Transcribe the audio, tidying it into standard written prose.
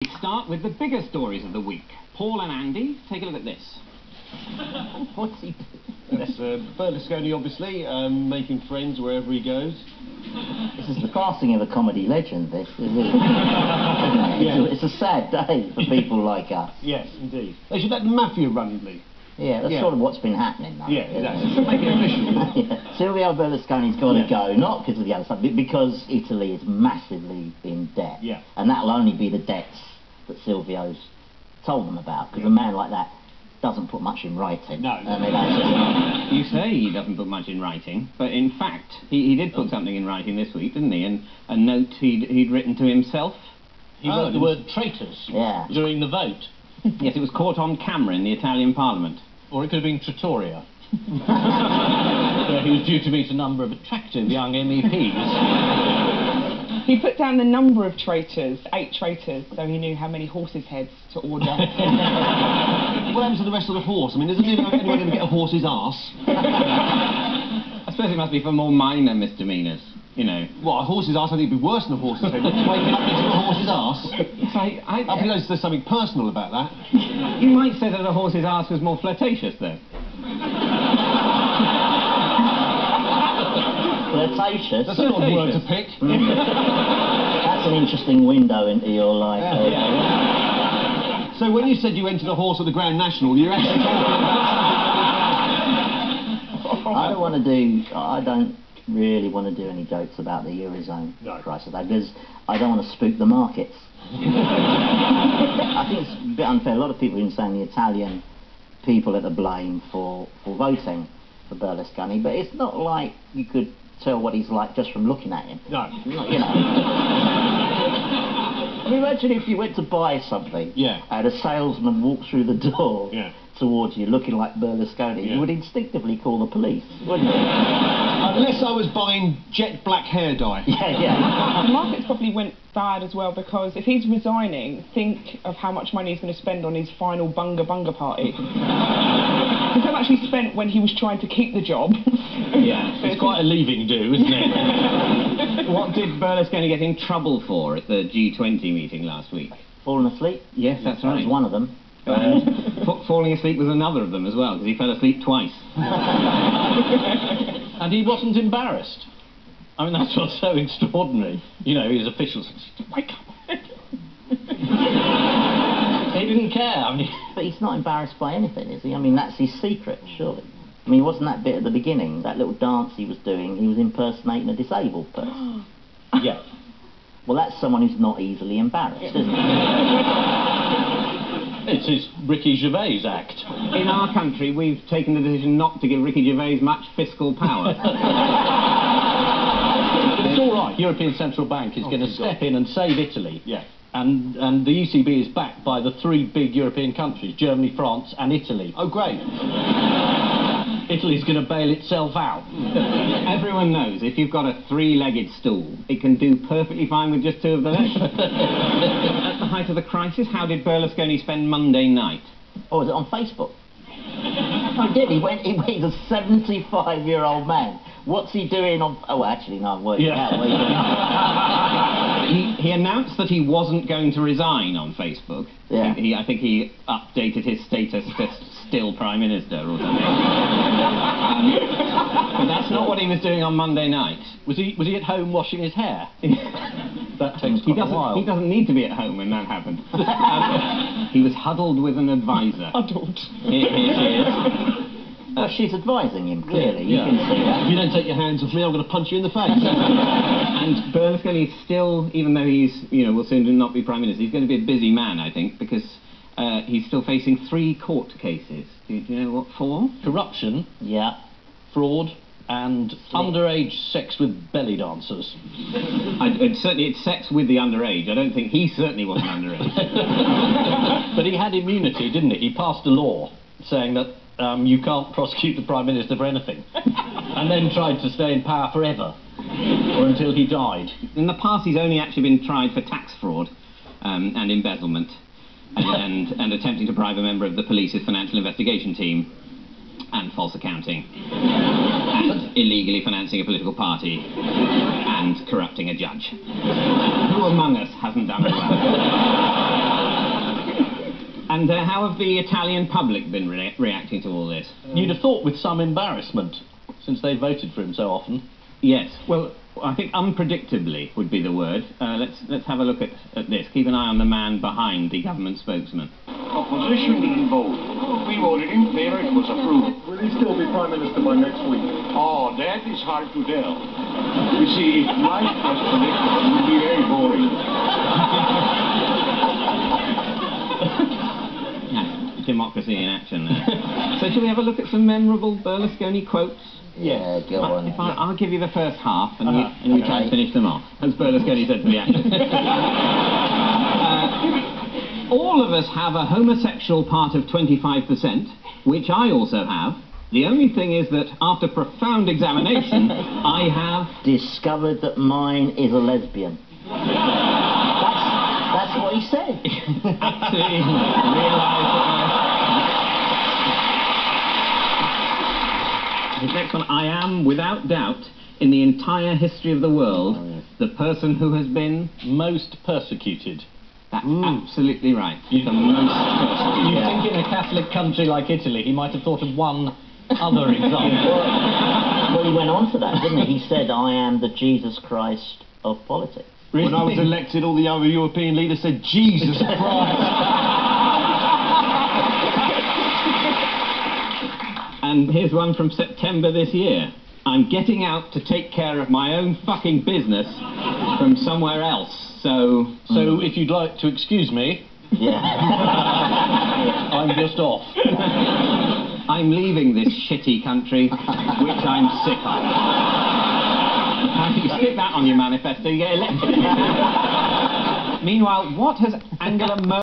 We start with the bigger stories of the week. Paul and Andy, take a look at this. What's he doing? That's Berlusconi, obviously, making friends wherever he goes. This is the passing of a comedy legend, this, isn't it? Yeah. It's a sad day for people like us. Yes, indeed. They should let the mafia run Italy. Yeah, that's sort of what's been happening now. Yeah, exactly. Make it official. Yeah. Silvio Berlusconi's got to go, not because of the other stuff, but because Italy is massively in debt. Yeah. And that'll only be the debts that Silvio's told them about, because a man like that doesn't put much in writing. No. I mean, that's just not... You say he doesn't put much in writing, but in fact, he did put something in writing this week, didn't he? And a note he'd written to himself. He wrote the word traitors during the vote. Yes, it was caught on camera in the Italian Parliament. Or it could have been Trattoria, where he was due to meet a number of attractive young MEPs. He put down the number of traitors, 8 traitors, so he knew how many horses' heads to order. What happens to the rest of the horse? I mean, isn't anyone going to get a horse's arse? I suppose it must be for more minor misdemeanours, you know. What, a horse's arse? I think it'd be worse than a horse's head. Waking up next to a horse's arse? I suppose there's something personal about that. You might say that a horse's arse was more flirtatious, though. Flirtatious? That's an odd word to pick. That's an interesting window into your life. Yeah. So when you said you entered a horse at the Grand National, you're actually talking about... I don't really want to do any jokes about the Eurozone crisis, because I don't want to spook the markets. I think it's a bit unfair. A lot of people have been saying the Italian people are to blame for voting for Berlusconi, but it's not like you could tell what he's like just from looking at him. No. You know. I mean, imagine if you went to buy something and a salesman walked through the door towards you looking like Berlusconi, you would instinctively call the police, wouldn't you? Unless I was buying jet black hair dye. The markets probably went bad as well, because if he's resigning, think of how much money he's going to spend on his final bunga party. Because how much he spent when he was trying to keep the job. Yeah, it's quite a leaving do, isn't it? What did Berlusconi get in trouble for at the G20 meeting last week? Falling asleep? Yes, that's right. That was one of them. Falling asleep was another of them as well, because he fell asleep twice. And he wasn't embarrassed. I mean, that's what's so extraordinary. You know, his officials said, wake up. He didn't care. I mean, but he's not embarrassed by anything, is he? I mean, that's his secret, surely. I mean, wasn't that bit at the beginning, that little dance he was doing, he was impersonating a disabled person? Yeah. Well, that's someone who's not easily embarrassed, isn't it? It's his Ricky Gervais act. In our country, we've taken the decision not to give Ricky Gervais much fiscal power. But it's all right. European Central Bank is going to step in and save Italy. Yeah. And the ECB is backed by the 3 big European countries, Germany, France and Italy. Oh, great. Italy's going to bail itself out. Everyone knows if you've got a 3-legged stool, it can do perfectly fine with just 2 of the legs. At the height of the crisis, how did Berlusconi spend Monday night? Oh, was it on Facebook? He did. He's a 75-year-old man. What's he doing on... Oh, actually, no, I've worked it out. He announced that he wasn't going to resign on Facebook. Yeah. I think he updated his status to still Prime Minister or something. But that's not what he was doing on Monday night. Was he at home washing his hair? That takes quite a while. He doesn't need to be at home when that happened. He was huddled with an advisor. Huddled. Here she is. Well, she's advising him, clearly. You can see that. If you don't take your hands off me, I'm going to punch you in the face. And Berlusconi still, even though he's, will soon not be Prime Minister, he's going to be a busy man, I think, because he's still facing 3 court cases. Do you know what for? Corruption. Yeah. Fraud. And underage sex with belly dancers. Certainly it's sex with the underage. I don't think he certainly wasn't underage. But he had immunity, didn't he? He passed a law saying that you can't prosecute the Prime Minister for anything. And then tried to stay in power forever. Or until he died. In the past he's only actually been tried for tax fraud and embezzlement and attempting to bribe a member of the police's financial investigation team and false accounting and illegally financing a political party and corrupting a judge. Who among us hasn't done it well? And how have the Italian public been reacting to all this? You'd have thought with some embarrassment, since they voted for him so often. Yes, well, I think unpredictably would be the word. Let's have a look at this. Keep an eye on the man behind the government spokesman. Opposition didn't vote. We voted in favour, it was approved. Will he still be Prime Minister by next week? Oh, that is hard to tell. You see, if life was predictable, it would be very boring. Democracy in action there. So shall we have a look at some memorable Berlusconi quotes? Yeah, go on. I'll give you the first half and you try and finish them off, as Berlusconi said to the actors. All of us have a homosexual part of 25%, which I also have. The only thing is that after profound examination, I have discovered that mine is a lesbian. That's what he said. actually realised that the next one, I am, without doubt, in the entire history of the world, the person who has been most persecuted. That's absolutely right. The most persecuted. You think in a Catholic country like Italy, he might have thought of one other example. Well, he went on to that, didn't he? He said, I am the Jesus Christ of politics. Really? When I was elected, all the other European leaders said, Jesus Christ! And here's one from September this year. I'm getting out to take care of my own fucking business from somewhere else, so if you'd like to excuse me... Yeah. I'm just off. I'm leaving this shitty country, which I'm sick of. You stick that on your manifesto, you get elected. Meanwhile, what has Angela Merkel